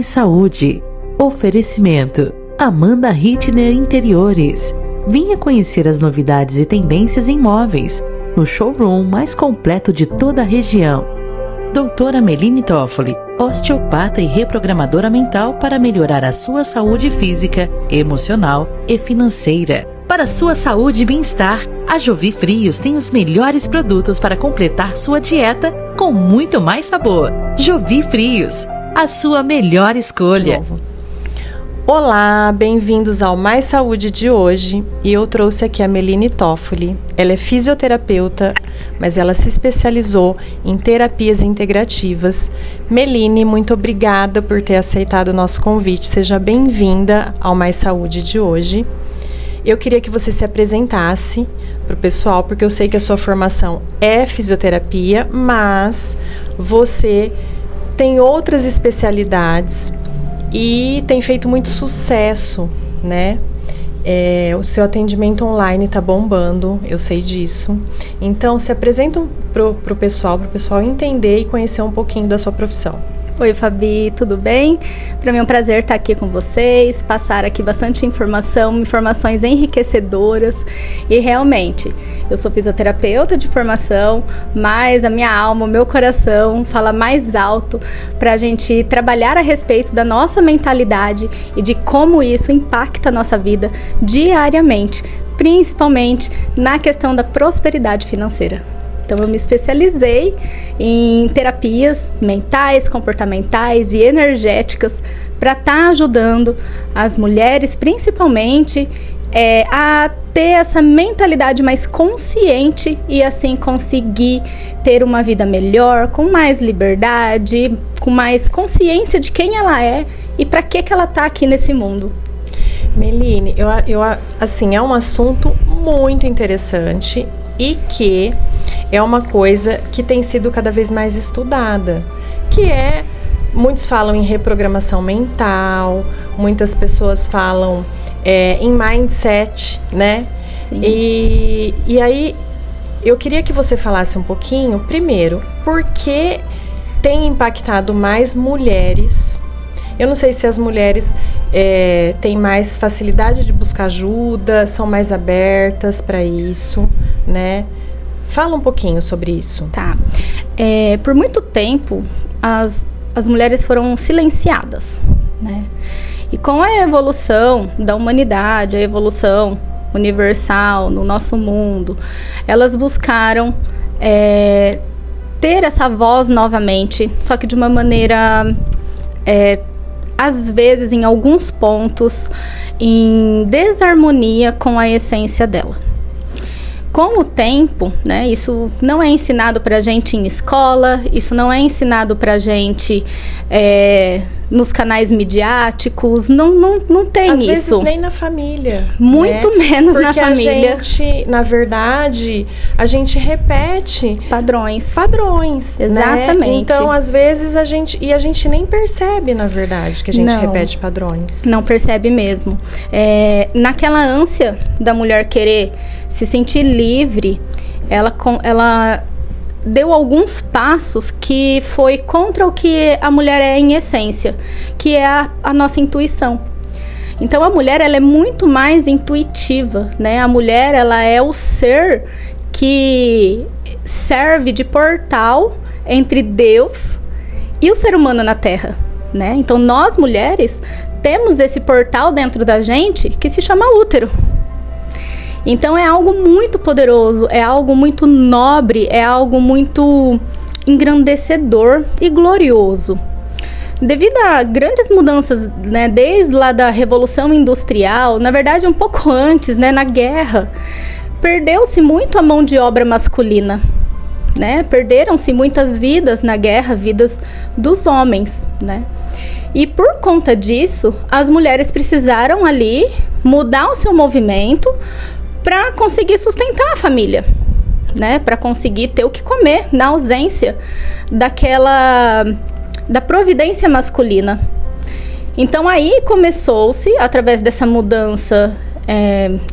Mais Saúde. Oferecimento: Amanda Hittner Interiores. Venha conhecer as novidades e tendências em móveis no showroom mais completo de toda a região. Doutora Meline Toffoli, osteopata e reprogramadora mental para melhorar a sua saúde física, emocional e financeira. Para sua saúde e bem-estar, a Jovi Frios tem os melhores produtos para completar sua dieta com muito mais sabor. Jovi Frios, a sua melhor escolha. Olá, bem-vindos ao Mais Saúde de hoje, e eu trouxe aqui a Meline Toffoli. Ela é fisioterapeuta, mas ela se especializou em terapias integrativas. Meline, muito obrigada por ter aceitado o nosso convite. Seja bem-vinda ao Mais Saúde de hoje. Eu queria que você se apresentasse para o pessoal, porque eu sei que a sua formação é fisioterapia, mas você tem outras especialidades e tem feito muito sucesso, né? O seu atendimento online está bombando, eu sei disso. Então, se apresenta pro pessoal entender e conhecer um pouquinho da sua profissão. Oi, Fabi, tudo bem? Para mim é um prazer estar aqui com vocês, passar aqui bastante informações enriquecedoras. E realmente, eu sou fisioterapeuta de formação, mas a minha alma, o meu coração fala mais alto para a gente trabalhar a respeito da nossa mentalidade e de como isso impacta a nossa vida diariamente, principalmente na questão da prosperidade financeira. Então, eu me especializei em terapias mentais, comportamentais e energéticas para estar ajudando as mulheres, principalmente, a ter essa mentalidade mais consciente e assim conseguir ter uma vida melhor, com mais liberdade, com mais consciência de quem ela é e para que ela está aqui nesse mundo. Meline, assim, é um assunto muito interessante e que é uma coisa que tem sido cada vez mais estudada, muitos falam em reprogramação mental, muitas pessoas falam em mindset, né? Sim. E aí, eu queria que você falasse um pouquinho, primeiro, por que tem impactado mais mulheres. Eu não sei se as mulheres têm mais facilidade de buscar ajuda, são mais abertas para isso, né? Fala um pouquinho sobre isso. Tá. Por muito tempo, as mulheres foram silenciadas, né? E com a evolução da humanidade, a evolução universal no nosso mundo, elas buscaram ter essa voz novamente, só que de uma maneira, às vezes, em alguns pontos, em desarmonia com a essência dela. Com o tempo, né, isso não é ensinado pra gente em escola, isso não é ensinado pra gente nos canais midiáticos, não tem Às isso. Às vezes nem na família. Muito né? menos porque na família. Porque a gente, na verdade, a gente repete padrões. Né? Exatamente. Então, às vezes, a gente nem percebe, na verdade, que a gente repete padrões. Não percebe mesmo. Naquela ânsia da mulher querer se sentir livre, ela deu alguns passos que foi contra o que a mulher é em essência, que é a nossa intuição. Então a mulher, ela é muito mais intuitiva, né? A mulher, ela é o ser que serve de portal entre Deus e o ser humano na Terra, né? Então nós mulheres temos esse portal dentro da gente que se chama útero. Então é algo muito poderoso, é algo muito nobre, é algo muito engrandecedor e glorioso. Devido a grandes mudanças, né, desde lá da Revolução Industrial, na verdade um pouco antes, né, na guerra, perdeu-se muito a mão de obra masculina, né? Perderam-se muitas vidas na guerra, vidas dos homens, né? E por conta disso, as mulheres precisaram ali mudar o seu movimento para conseguir sustentar a família, né? Para conseguir ter o que comer na ausência da providência masculina. Então aí começou-se, através dessa mudança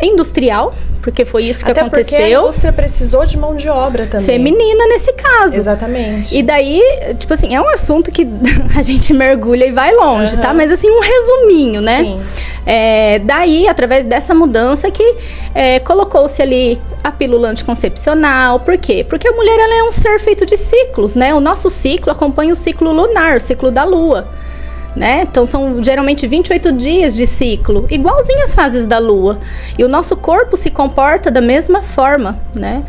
industrial, porque foi isso que Até aconteceu. porque a indústria precisou de mão de obra também. Feminina nesse caso. Exatamente. E daí, tipo assim, é um assunto que a gente mergulha e vai longe, tá? Mas assim, um resuminho, né? Sim. Daí, através dessa mudança que colocou-se ali a pílula anticoncepcional. Por quê? Porque a mulher, ela é um ser feito de ciclos, né? O nosso ciclo acompanha o ciclo lunar, o ciclo da lua, né? Então são geralmente 28 dias de ciclo, igualzinho as fases da lua. E o nosso corpo se comporta da mesma forma, né?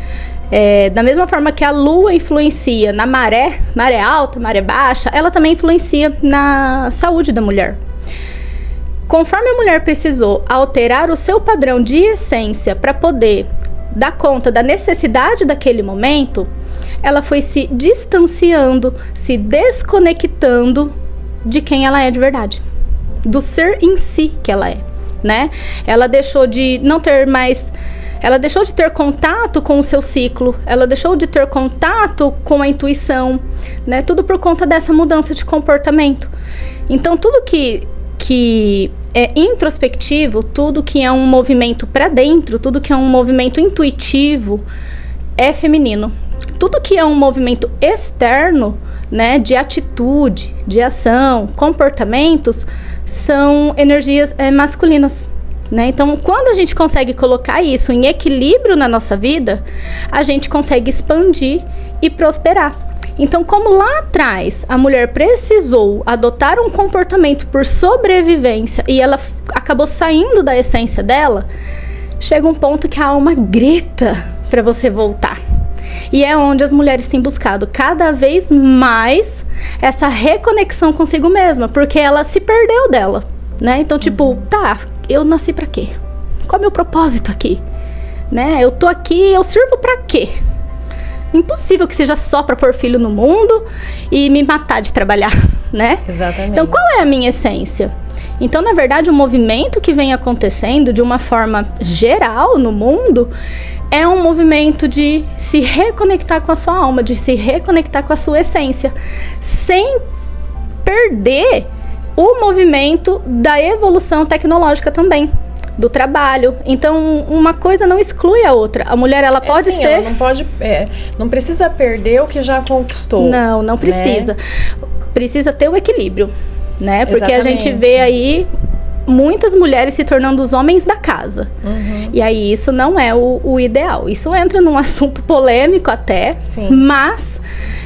Da mesma forma que a lua influencia na maré alta, maré baixa, ela também influencia na saúde da mulher. Conforme a mulher precisou alterar o seu padrão de essência para poder dar conta da necessidade daquele momento, ela foi se distanciando, se desconectando de quem ela é de verdade, do ser em si que ela é, né? Ela deixou de não ter mais, ela deixou de ter contato com o seu ciclo, ela deixou de ter contato com a intuição, né? Tudo por conta dessa mudança de comportamento. Então, tudo que é introspectivo, tudo que é um movimento para dentro, tudo que é um movimento intuitivo é feminino. Tudo que é um movimento externo, né, de atitude, de ação, comportamentos, são energias masculinas, né? Então, quando a gente consegue colocar isso em equilíbrio na nossa vida, a gente consegue expandir e prosperar. Então, como lá atrás a mulher precisou adotar um comportamento por sobrevivência e ela acabou saindo da essência dela, chega um ponto que a alma grita para você voltar. E é onde as mulheres têm buscado cada vez mais essa reconexão consigo mesma, porque ela se perdeu dela, né? Então, tipo, tá, eu nasci pra quê? Qual é o meu propósito aqui? Né? Eu tô aqui, eu sirvo pra quê? Impossível que seja só pra pôr filho no mundo e me matar de trabalhar, né? Exatamente. Então, qual é a minha essência? Então, na verdade, o movimento que vem acontecendo de uma forma geral no mundo é um movimento de se reconectar com a sua alma, de se reconectar com a sua essência, sem perder o movimento da evolução tecnológica também, do trabalho. Então, uma coisa não exclui a outra. A mulher, ela pode ser... Ela não pode... não precisa perder o que já conquistou. Não precisa. Né? Precisa ter o equilíbrio, né? Porque Exatamente. a gente vê aí muitas mulheres se tornando os homens da casa. E aí isso não é o ideal. Isso entra num assunto polêmico até, sim, mas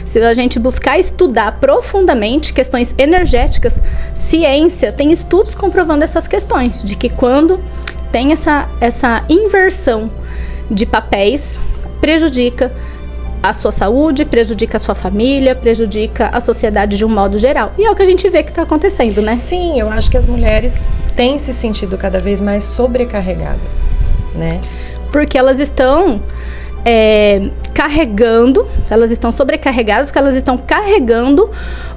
se a gente buscar estudar profundamente questões energéticas, ciência tem estudos comprovando essas questões, de que quando tem essa inversão de papéis, prejudica a sua saúde, prejudica a sua família, prejudica a sociedade de um modo geral. E é o que a gente vê que está acontecendo, né? Sim, eu acho que as mulheres têm se sentido cada vez mais sobrecarregadas, né? Porque elas estão elas estão sobrecarregadas porque elas estão carregando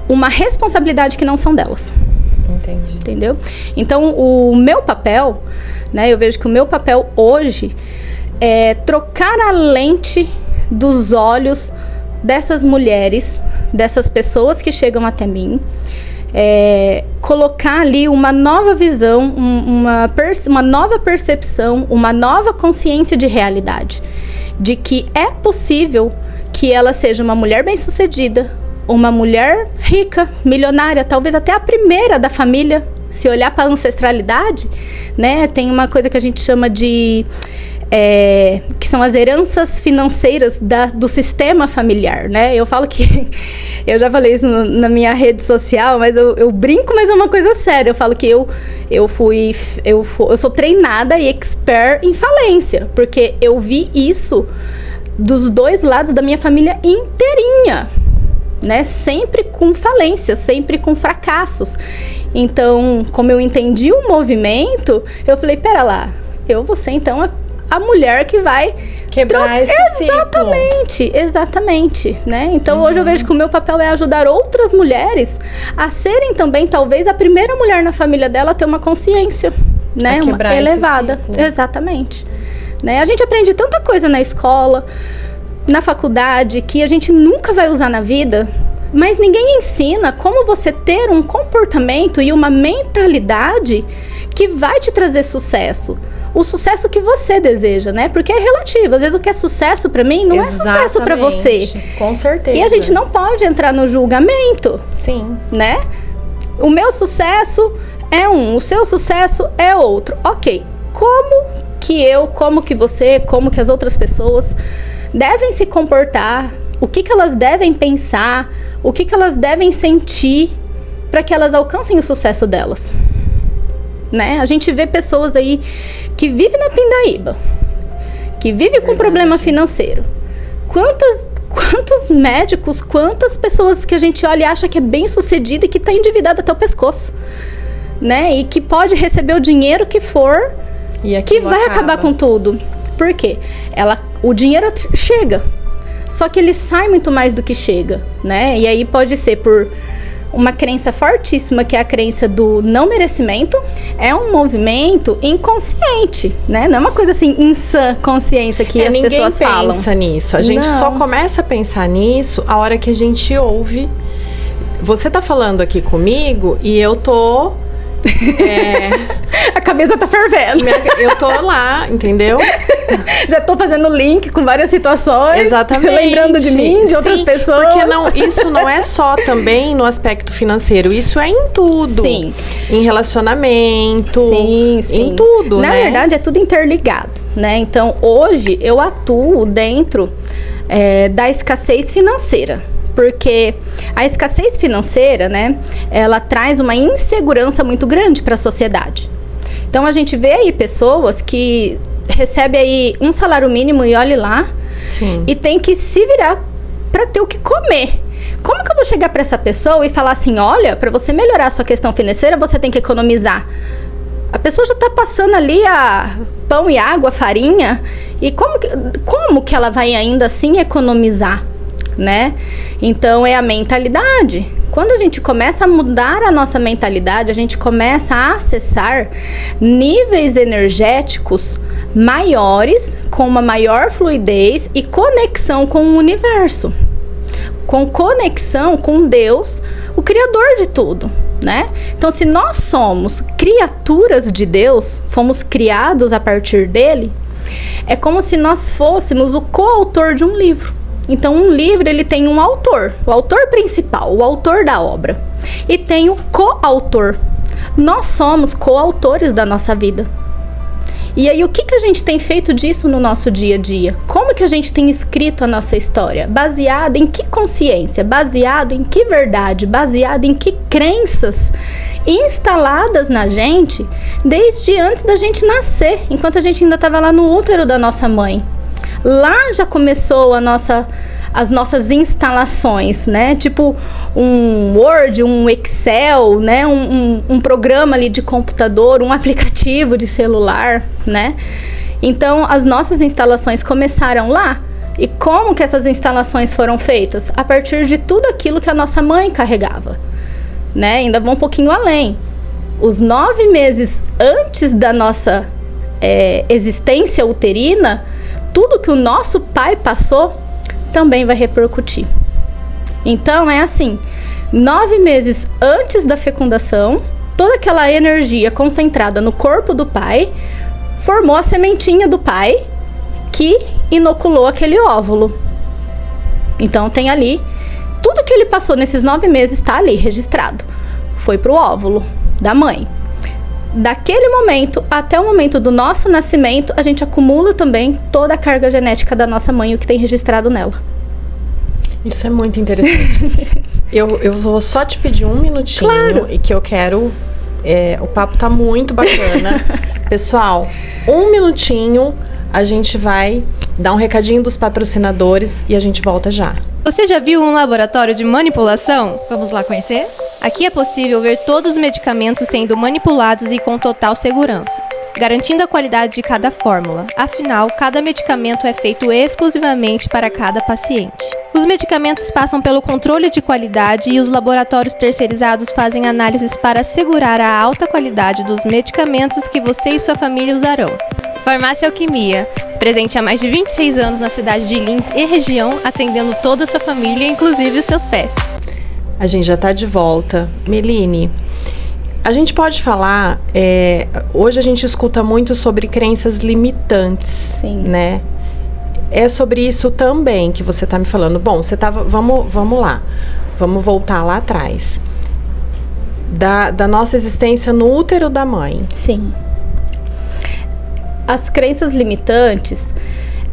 uma responsabilidade que não são delas. Entendi. Entendeu? Então, o meu papel, né, eu vejo que o meu papel hoje é trocar a lente dos olhos dessas mulheres, dessas pessoas que chegam até mim, colocar ali uma nova visão, uma nova percepção, uma nova consciência de realidade, de que é possível que ela seja uma mulher bem-sucedida, uma mulher rica, milionária, talvez até a primeira da família. Se olhar para a ancestralidade, né, tem uma coisa que a gente chama de que são as heranças financeiras do sistema familiar, né? Eu falo que, eu já falei isso na minha rede social, mas eu brinco, mas é uma coisa séria. Eu falo que eu sou treinada e expert em falência, porque eu vi isso dos dois lados da minha família inteirinha, né? Sempre com falências, sempre com fracassos. Então, como eu entendi o movimento, eu falei, pera lá, eu vou ser então a mulher que vai quebrar esse ciclo. Exatamente, né? Então hoje eu vejo que o meu papel é ajudar outras mulheres a serem também, talvez, a primeira mulher na família dela a ter uma consciência, né? Uma elevada. Exatamente. Né? A gente aprende tanta coisa na escola, na faculdade, que a gente nunca vai usar na vida, mas ninguém ensina como você ter um comportamento e uma mentalidade que vai te trazer sucesso. o sucesso que você deseja, né? Porque é relativo. Às vezes o que é sucesso pra mim não é sucesso pra você. Com certeza. E a gente não pode entrar no julgamento. Sim. Né? O meu sucesso é um, o seu sucesso é outro. Ok. Como que você, como que as outras pessoas devem se comportar? O que elas devem pensar? O que elas devem sentir para que elas alcancem o sucesso delas? Né? A gente vê pessoas aí que vivem na pindaíba, que vivem com problema financeiro. Quantos médicos, quantas pessoas que a gente olha e acha que é bem sucedida e que está endividada até o pescoço, né? E que pode receber o dinheiro que for, que vai acabar com tudo. Por quê? O dinheiro chega, só que ele sai muito mais do que chega, né? E aí pode ser por uma crença fortíssima, que é a crença do não merecimento. É um movimento inconsciente, né? Não é uma coisa assim, insã consciência que as pessoas falam. Ninguém pensa nisso. A gente só começa a pensar nisso a hora que a gente ouve. Você tá falando aqui comigo e eu tô... A cabeça tá fervendo. Eu tô lá, entendeu? Já tô fazendo link com várias situações. Exatamente. Lembrando de mim, de outras pessoas. Porque isso não é só também no aspecto financeiro. Isso é em tudo. Sim. Em relacionamento. Sim. Em tudo, Na verdade, é tudo interligado, né? Então, hoje, eu atuo dentro da escassez financeira. Porque a escassez financeira, né, ela traz uma insegurança muito grande para a sociedade. Então, a gente vê aí pessoas que recebem aí um salário mínimo e olhe lá, sim, e tem que se virar para ter o que comer. Como que eu vou chegar para essa pessoa e falar assim, olha, para você melhorar a sua questão financeira, você tem que economizar? A pessoa já está passando ali a pão e água, farinha, e como que ela vai ainda assim economizar? Né? Então é a mentalidade. Quando a gente começa a mudar a nossa mentalidade, a gente começa a acessar níveis energéticos maiores, com uma maior fluidez e conexão com o universo, com conexão com Deus, o Criador de tudo, né? Então, se nós somos criaturas de Deus, fomos criados a partir dele, é como se nós fôssemos o coautor de um livro. Então, um livro, ele tem um autor, o autor principal, o autor da obra. E tem o coautor. Nós somos coautores da nossa vida. E aí, o que a gente tem feito disso no nosso dia a dia? Como que a gente tem escrito a nossa história? Baseado em que consciência? Baseado em que verdade? Baseado em que crenças instaladas na gente desde antes da gente nascer, enquanto a gente ainda estava lá no útero da nossa mãe. Lá já começou as nossas instalações, né? Tipo um Word, um Excel, né? Um programa ali de computador, um aplicativo de celular, né? Então, as nossas instalações começaram lá. E como que essas instalações foram feitas? A partir de tudo aquilo que a nossa mãe carregava, né? Ainda vou um pouquinho além. Os 9 meses antes da nossa existência uterina, tudo que o nosso pai passou também vai repercutir. Então é assim, 9 meses antes da fecundação, toda aquela energia concentrada no corpo do pai formou a sementinha do pai que inoculou aquele óvulo. Então tem ali, tudo que ele passou nesses 9 meses está ali registrado. Foi pro óvulo da mãe. Daquele momento até o momento do nosso nascimento, a gente acumula também toda a carga genética da nossa mãe, o que tem registrado nela. Isso é muito interessante. eu vou só te pedir um minutinho, claro, e que eu quero... o papo tá muito bacana. Pessoal, um minutinho, a gente vai dar um recadinho dos patrocinadores e a gente volta já. Você já viu um laboratório de manipulação? Vamos lá conhecer? Aqui é possível ver todos os medicamentos sendo manipulados e com total segurança, garantindo a qualidade de cada fórmula. Afinal, cada medicamento é feito exclusivamente para cada paciente. Os medicamentos passam pelo controle de qualidade e os laboratórios terceirizados fazem análises para assegurar a alta qualidade dos medicamentos que você e sua família usarão. Farmácia Alquimia, presente há mais de 26 anos na cidade de Lins e região, atendendo toda a sua família, inclusive os seus pets. A gente já tá de volta. Meline, A gente pode falar, hoje a gente escuta muito sobre crenças limitantes, Sim. né? É sobre isso também que você está me falando. Bom, vamos lá, vamos voltar lá atrás. Da nossa existência no útero da mãe. Sim. As crenças limitantes,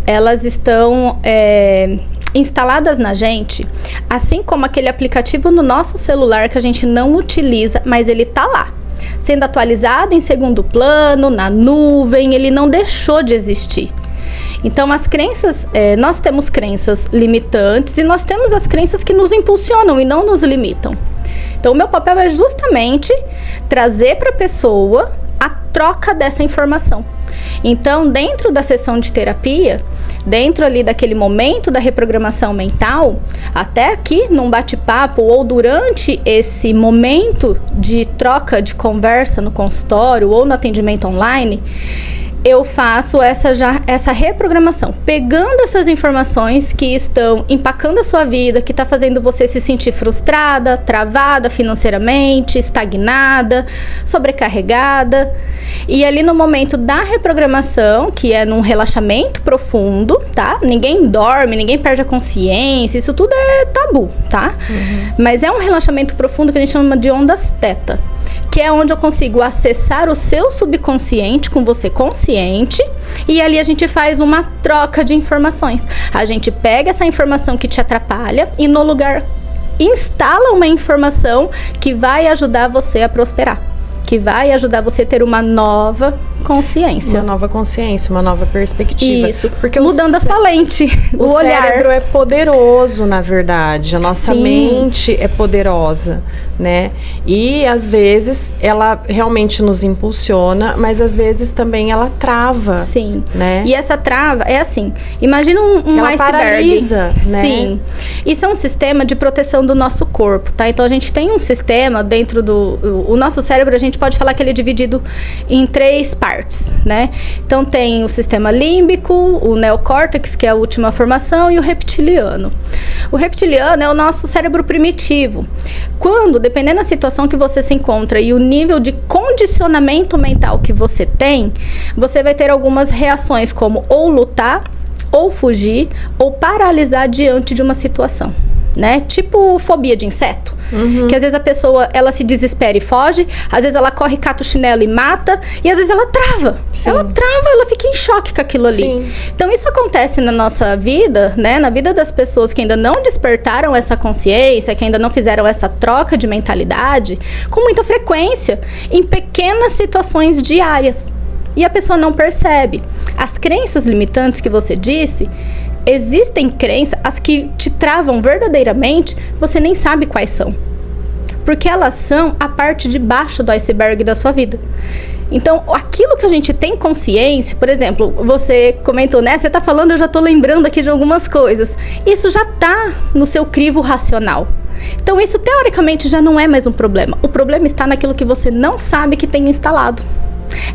elas estão instaladas na gente, assim como aquele aplicativo no nosso celular que a gente não utiliza, mas ele tá lá, sendo atualizado em segundo plano, na nuvem, ele não deixou de existir. Então, as crenças, nós temos crenças limitantes e nós temos as crenças que nos impulsionam e não nos limitam. Então, o meu papel é justamente trazer para a pessoa a troca dessa informação. Então, dentro da sessão de terapia, dentro ali daquele momento da reprogramação mental, até aqui num bate-papo ou durante esse momento de troca de conversa no consultório ou no atendimento online, eu faço essa reprogramação, pegando essas informações que estão empacando a sua vida, que está fazendo você se sentir frustrada, travada financeiramente, estagnada, sobrecarregada. E ali no momento da reprogramação, que é num relaxamento profundo, tá? Ninguém dorme, ninguém perde a consciência, isso tudo é tabu, tá? Uhum. Mas é um relaxamento profundo que a gente chama de ondas teta, que é onde eu consigo acessar o seu subconsciente com você consciente, e ali a gente faz uma troca de informações. A gente pega essa informação que te atrapalha e no lugar instala uma informação que vai ajudar você a prosperar, que vai ajudar você a ter uma nova consciência. Uma nova consciência, uma nova perspectiva. Isso, porque mudando a sua lente, o olhar. O cérebro é poderoso, na verdade. A nossa mente é poderosa, né? E, às vezes, ela realmente nos impulsiona, mas, às vezes, também ela trava. Sim. Né? E essa trava é assim, imagina um ela iceberg. Paralisa, né? Sim. Isso é um sistema de proteção do nosso corpo, tá? Então, a gente tem um sistema dentro o nosso cérebro, a gente pode falar que ele é dividido em 3 partes, né? Então tem o sistema límbico, o neocórtex, que é a última formação, e o reptiliano. O reptiliano é o nosso cérebro primitivo. Quando, dependendo da situação que você se encontra e o nível de condicionamento mental que você tem, você vai ter algumas reações como ou lutar, ou fugir, ou paralisar diante de uma situação, né? Tipo fobia de inseto. Uhum. Que às vezes a pessoa, ela se desespera e foge, às vezes ela corre, cata o chinelo e mata, e às vezes ela trava. Sim. Ela fica em choque com aquilo ali. Sim. Então isso acontece na nossa vida, né? Na vida das pessoas que ainda não despertaram essa consciência, que ainda não fizeram essa troca de mentalidade, com muita frequência, em pequenas situações diárias. E a pessoa não percebe. As crenças limitantes que você disse, existem crenças, as que te travam verdadeiramente, você nem sabe quais são. Porque elas são a parte de baixo do iceberg da sua vida. Então, aquilo que a gente tem consciência, por exemplo, você comentou, né? Você tá falando, eu já tô lembrando aqui de algumas coisas. Isso já tá no seu crivo racional. Então, isso teoricamente já não é mais um problema. O problema está naquilo que você não sabe que tem instalado.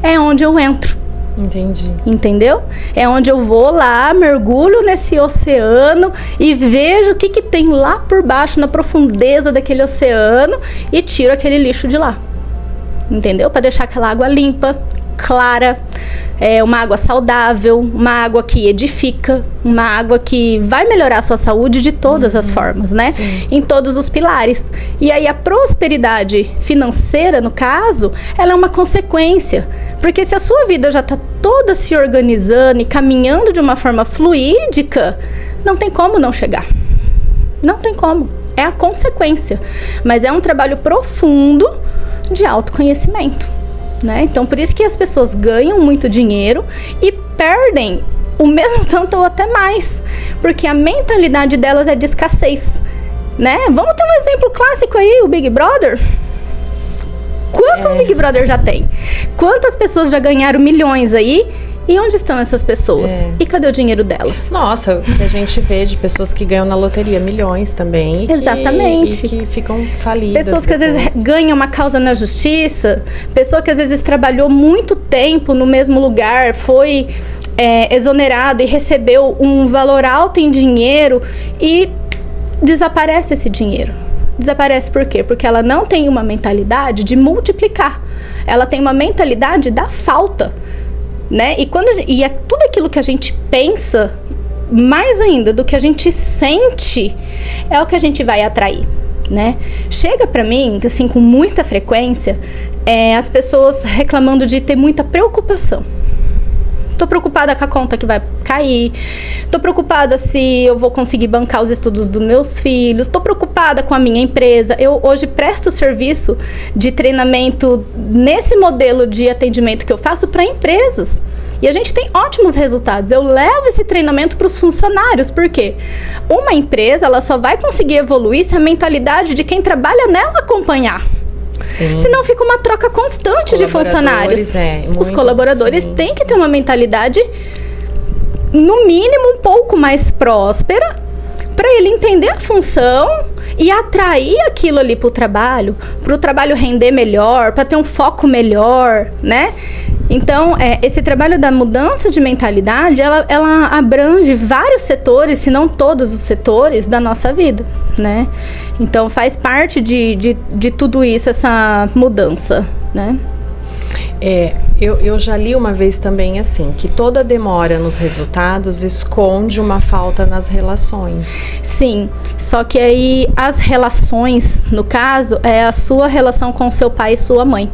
É onde eu entro. Entendi. Entendeu? É onde eu vou lá, mergulho nesse oceano e vejo o que tem lá por baixo, na profundeza daquele oceano, e tiro aquele lixo de lá. Entendeu? Para deixar aquela água limpa, clara, uma água saudável, uma água que edifica, uma água que vai melhorar a sua saúde de todas as formas, né? Sim. Em todos os pilares. E aí a prosperidade financeira, no caso, ela é uma consequência. Porque se a sua vida já está toda se organizando e caminhando de uma forma fluídica, não tem como não chegar. Não tem como. É a consequência. Mas é um trabalho profundo de autoconhecimento, né? Então, por isso que as pessoas ganham muito dinheiro e perdem o mesmo tanto ou até mais, porque a mentalidade delas é de escassez, né? Vamos ter um exemplo clássico aí, o Big Brother. Quantos Big Brother já tem? Quantas pessoas já ganharam milhões aí? E onde estão essas pessoas? E cadê o dinheiro delas? Nossa, o que a gente vê de pessoas que ganham na loteria milhões também. Exatamente. E que ficam falidas. Pessoas que às vezes ganham uma causa na justiça. Pessoa que às vezes trabalhou muito tempo no mesmo lugar, foi exonerado e recebeu um valor alto em dinheiro e desaparece esse dinheiro. desaparece por quê? Porque ela não tem uma mentalidade de multiplicar. Ela tem uma mentalidade da falta, né? E é tudo aquilo que a gente pensa, mais ainda do que a gente sente, é o que a gente vai atrair, né? Chega pra mim, assim, com muita frequência, as pessoas reclamando de ter muita preocupação. Tô preocupada com a conta que vai cair, tô preocupada se eu vou conseguir bancar os estudos dos meus filhos, tô preocupada com a minha empresa. Eu hoje presto serviço de treinamento nesse modelo de atendimento que eu faço para empresas. E a gente tem ótimos resultados. Eu levo esse treinamento para os funcionários, porque uma empresa ela só vai conseguir evoluir se a mentalidade de quem trabalha nela acompanhar. Sim. Senão fica uma troca constante de funcionários. Os colaboradores têm que ter uma mentalidade, no mínimo, um pouco mais próspera, para ele entender a função e atrair aquilo ali para o trabalho render melhor, para ter um foco melhor, né? Então, esse trabalho da mudança de mentalidade, ela abrange vários setores, se não todos os setores da nossa vida, né? Então, faz parte de tudo isso, essa mudança, né? Eu já li uma vez também assim, que toda demora nos resultados esconde uma falta nas relações. Sim, só que aí as relações, no caso, é a sua relação com seu pai e sua mãe.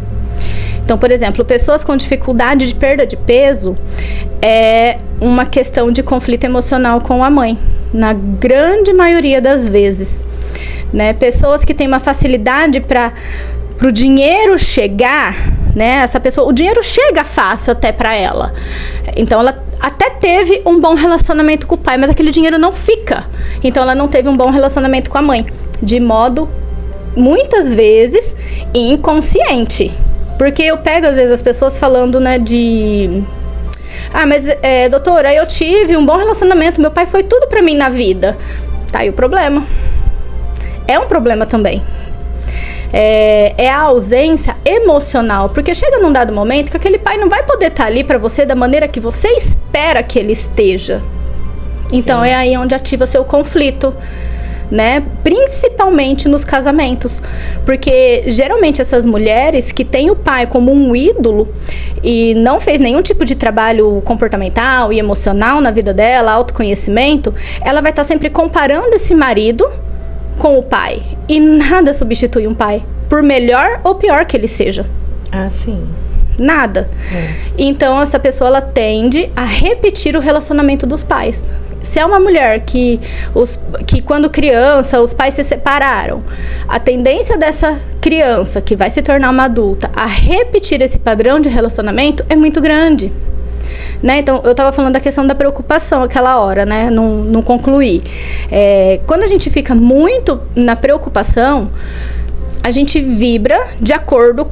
Então, por exemplo, pessoas com dificuldade de perda de peso é uma questão de conflito emocional com a mãe, na grande maioria das vezes, né? Pessoas que têm uma facilidade para o dinheiro chegar, né? Essa pessoa, o dinheiro chega fácil até para ela. Então, ela até teve um bom relacionamento com o pai, mas aquele dinheiro não fica. Então, ela não teve um bom relacionamento com a mãe, de modo, muitas vezes, inconsciente. Porque eu pego, às vezes, as pessoas falando, né, mas, doutora, eu tive um bom relacionamento, meu pai foi tudo pra mim na vida. Tá aí o problema. É um problema também. É a ausência emocional, porque chega num dado momento que aquele pai não vai poder estar ali pra você da maneira que você espera que ele esteja. Então, é aí onde ativa seu conflito, né? Principalmente nos casamentos, porque geralmente essas mulheres que têm o pai como um ídolo e não fez nenhum tipo de trabalho comportamental e emocional na vida dela, autoconhecimento, ela vai estar sempre comparando esse marido com o pai, e nada substitui um pai, por melhor ou pior que ele seja. Ah, sim. Nada. Então essa pessoa ela tende a repetir o relacionamento dos pais. Se é uma mulher que quando criança os pais se separaram, a tendência dessa criança que vai se tornar uma adulta a repetir esse padrão de relacionamento é muito grande, né? Então eu estava falando da questão da preocupação aquela hora, né? Não concluí. Quando a gente fica muito na preocupação, a gente vibra de acordo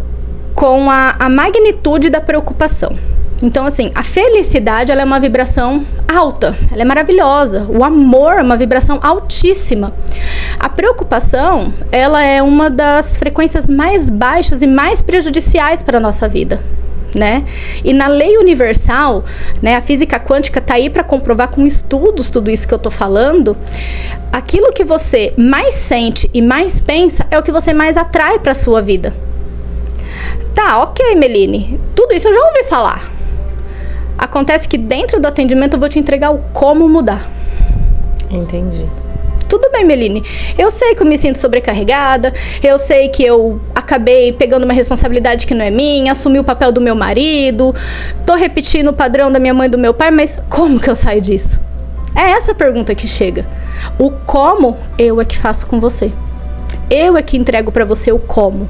com a magnitude da preocupação. Então, assim, a felicidade, ela é uma vibração alta, ela é maravilhosa. O amor é uma vibração altíssima. A preocupação, ela é uma das frequências mais baixas e mais prejudiciais para a nossa vida, né? E na lei universal, né, a física quântica está aí para comprovar com estudos tudo isso que eu estou falando. Aquilo que você mais sente e mais pensa é o que você mais atrai para a sua vida. Tá, ok, Meline, tudo isso eu já ouvi falar. Acontece que dentro do atendimento eu vou te entregar o como mudar. Entendi. Tudo bem, Meline, eu sei que eu me sinto sobrecarregada, eu sei que eu acabei pegando uma responsabilidade que não é minha, assumi o papel do meu marido, tô repetindo o padrão da minha mãe e do meu pai, mas como que eu saio disso? É essa a pergunta que chega. O como, eu é que faço com você. Eu é que entrego pra você o como.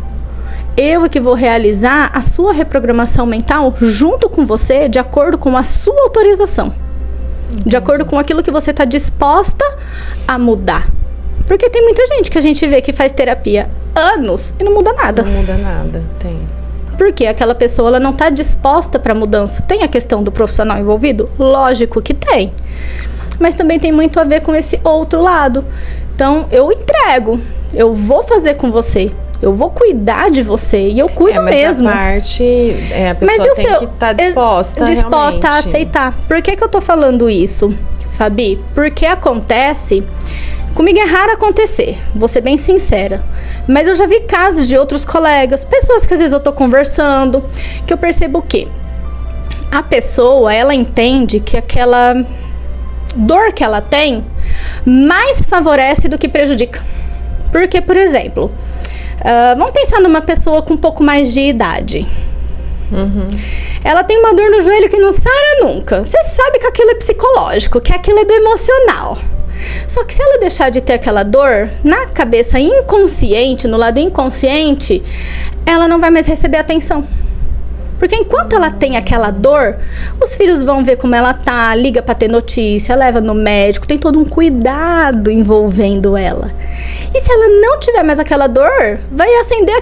Eu é que vou realizar a sua reprogramação mental junto com você, de acordo com a sua autorização. De acordo com aquilo que você está disposta a mudar. Porque tem muita gente que a gente vê que faz terapia anos e não muda nada. Não muda nada, tem. Porque aquela pessoa ela não está disposta para mudança. Tem a questão do profissional envolvido? Lógico que tem. Mas também tem muito a ver com esse outro lado. Então, eu entrego. Eu vou fazer com você. Eu vou cuidar de você e eu cuido mesmo. A parte, a pessoa tem que estar disposta a aceitar. Por que eu tô falando isso, Fabi? Porque acontece Comigo é raro acontecer, vou ser bem sincera. Mas eu já vi casos de outros colegas, pessoas que às vezes eu tô conversando, que eu percebo que a pessoa, ela entende que aquela dor que ela tem mais favorece do que prejudica. Porque, por exemplo, vamos pensar numa pessoa com um pouco mais de idade. Ela tem uma dor no joelho que não sara nunca. Você sabe que aquilo é psicológico, que aquilo é do emocional. Só que se ela deixar de ter aquela dor, na cabeça inconsciente, no lado inconsciente, ela não vai mais receber atenção. Porque enquanto ela tem aquela dor, os filhos vão ver como ela tá, liga pra ter notícia, leva no médico, tem todo um cuidado envolvendo ela. E se ela não tiver mais aquela dor, vai acender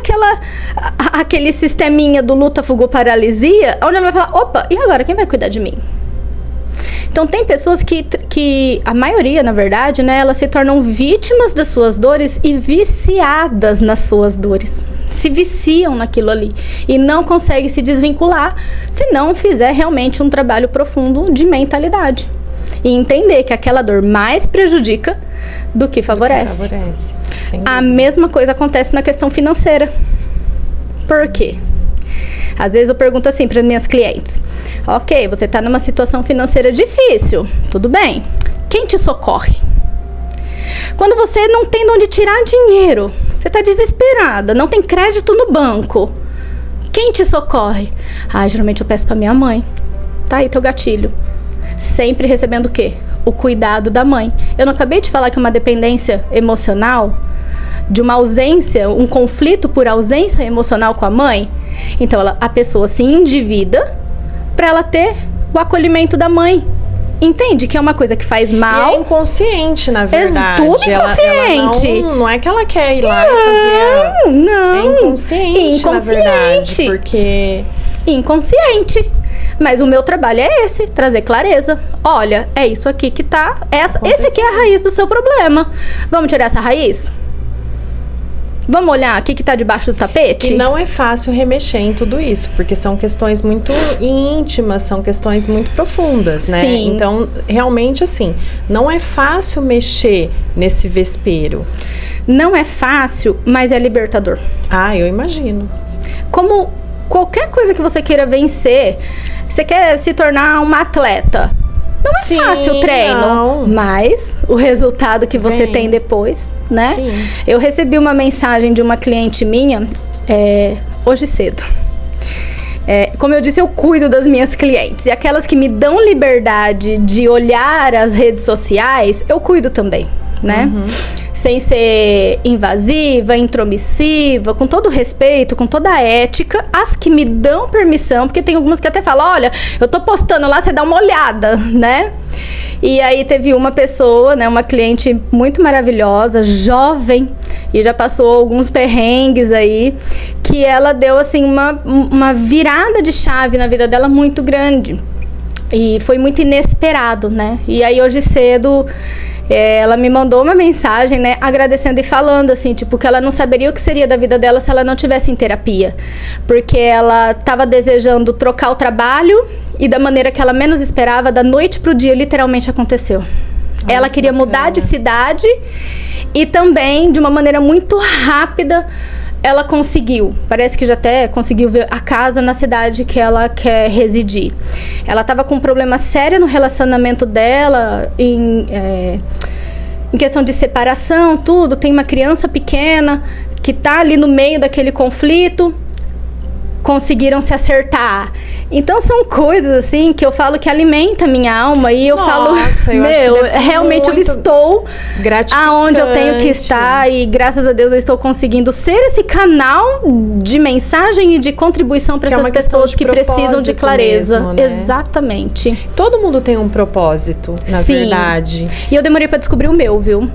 aquele sisteminha do luta, fuga, paralisia, onde ela vai falar, opa, e agora quem vai cuidar de mim? Então tem pessoas que a maioria, na verdade, né, elas se tornam vítimas das suas dores e viciadas nas suas dores. Se viciam naquilo ali e não conseguem se desvincular se não fizer realmente um trabalho profundo de mentalidade. E entender que aquela dor mais prejudica do que favorece. A mesma coisa acontece na questão financeira. Por quê? Às vezes eu pergunto assim para minhas clientes: ok, você está numa situação financeira difícil, tudo bem. Quem te socorre? Quando você não tem de onde tirar dinheiro, você está desesperada, não tem crédito no banco, quem te socorre? Geralmente eu peço para minha mãe. Tá aí teu gatilho. Sempre recebendo o quê? O cuidado da mãe. Eu não acabei de falar que é uma dependência emocional? De uma ausência, um conflito por ausência emocional com a mãe? Então a pessoa se endivida para ela ter o acolhimento da mãe. Entende que é uma coisa que faz mal. E é inconsciente, na verdade. É tudo inconsciente. Ela não é que ela quer ir lá e fazer. Não. É inconsciente, na verdade. Porque... Inconsciente. Mas o meu trabalho é esse, trazer clareza. Olha, é isso aqui que tá... Esse aqui é a raiz do seu problema. Vamos tirar essa raiz? Vamos olhar o que tá debaixo do tapete? E não é fácil remexer em tudo isso, porque são questões muito íntimas, são questões muito profundas, né? Sim. Então, realmente, assim, não é fácil mexer nesse vespeiro. Não é fácil, mas é libertador. Eu imagino. Como qualquer coisa que você queira vencer, você quer se tornar uma atleta. Não é fácil o treino, mas o resultado que você tem depois, né? Sim. Eu recebi uma mensagem de uma cliente minha hoje cedo. Como eu disse, eu cuido das minhas clientes. E aquelas que me dão liberdade de olhar as redes sociais, eu cuido também, né? Sem ser invasiva, intromissiva, com todo respeito, com toda a ética, as que me dão permissão, porque tem algumas que até falam, olha, eu tô postando lá, você dá uma olhada, né? E aí teve uma pessoa, né, uma cliente muito maravilhosa, jovem, e já passou alguns perrengues aí, que ela deu, assim, uma virada de chave na vida dela muito grande. E foi muito inesperado, né? E aí hoje cedo... ela me mandou uma mensagem, né, agradecendo e falando assim, tipo, que ela não saberia o que seria da vida dela se ela não tivesse em terapia, porque ela estava desejando trocar o trabalho e da maneira que ela menos esperava, da noite pro dia, literalmente aconteceu. Ela queria mudar de cidade e também, de uma maneira muito rápida, ela conseguiu, parece que já até conseguiu ver a casa na cidade que ela quer residir. Ela estava com um problema sério no relacionamento dela, em questão de separação, tudo. Tem uma criança pequena que está ali no meio daquele conflito. Conseguiram se acertar. Então são coisas assim que eu falo que alimenta a minha alma e eu falo, realmente eu estou aonde eu tenho que estar e graças a Deus eu estou conseguindo ser esse canal de mensagem e de contribuição para essas pessoas que precisam de clareza. Mesmo, né? Exatamente. Todo mundo tem um propósito, na verdade. E eu demorei para descobrir o meu, viu?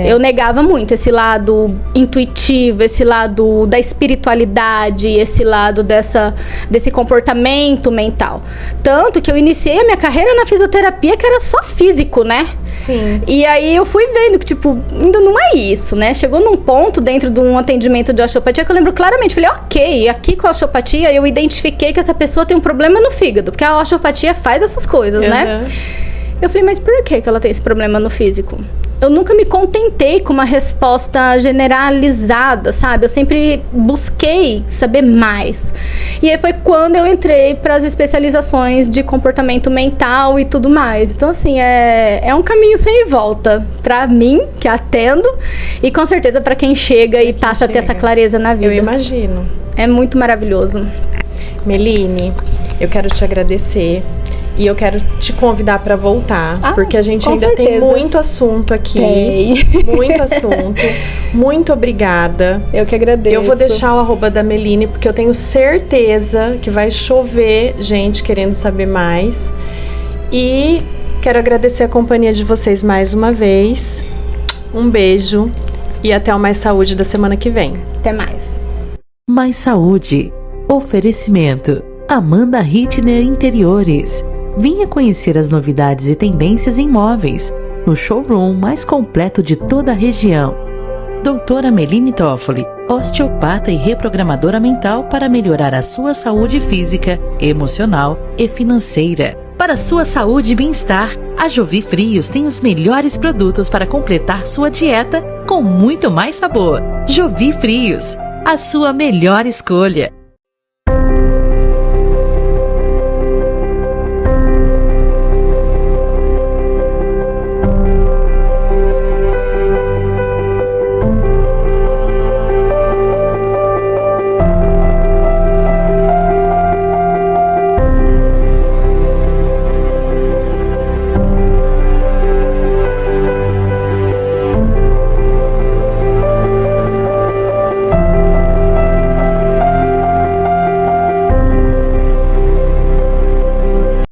Eu negava muito esse lado intuitivo, esse lado da espiritualidade, esse lado desse comportamento mental. Tanto que eu iniciei a minha carreira na fisioterapia, que era só físico, né? Sim. E aí eu fui vendo que, tipo, ainda não é isso, né? Chegou num ponto dentro de um atendimento de osteopatia que eu lembro claramente. Falei, ok, aqui com a osteopatia eu identifiquei que essa pessoa tem um problema no fígado, porque a osteopatia faz essas coisas, né? Eu falei, mas por que ela tem esse problema no físico? eu nunca me contentei com uma resposta generalizada, sabe? Eu sempre busquei saber mais. E aí foi quando eu entrei para as especializações de comportamento mental e tudo mais. Então, assim, é um caminho sem volta para mim, que atendo, e com certeza para quem chega e passa a ter essa clareza na vida. Eu imagino. É muito maravilhoso. Meline, eu quero te agradecer. E eu quero te convidar para voltar, porque a gente ainda tem muito assunto aqui. Muito assunto. Muito obrigada. Eu que agradeço. Eu vou deixar o @ da Meline, porque eu tenho certeza que vai chover gente querendo saber mais. E quero agradecer a companhia de vocês mais uma vez. Um beijo e até o Mais Saúde da semana que vem. Até mais. Mais Saúde. Oferecimento. Amanda Hittner Interiores. Venha conhecer as novidades e tendências em móveis, no showroom mais completo de toda a região. Doutora Meline Toffoli, osteopata e reprogramadora mental para melhorar a sua saúde física, emocional e financeira. Para sua saúde e bem-estar, a Jovi Frios tem os melhores produtos para completar sua dieta com muito mais sabor. Jovi Frios, a sua melhor escolha.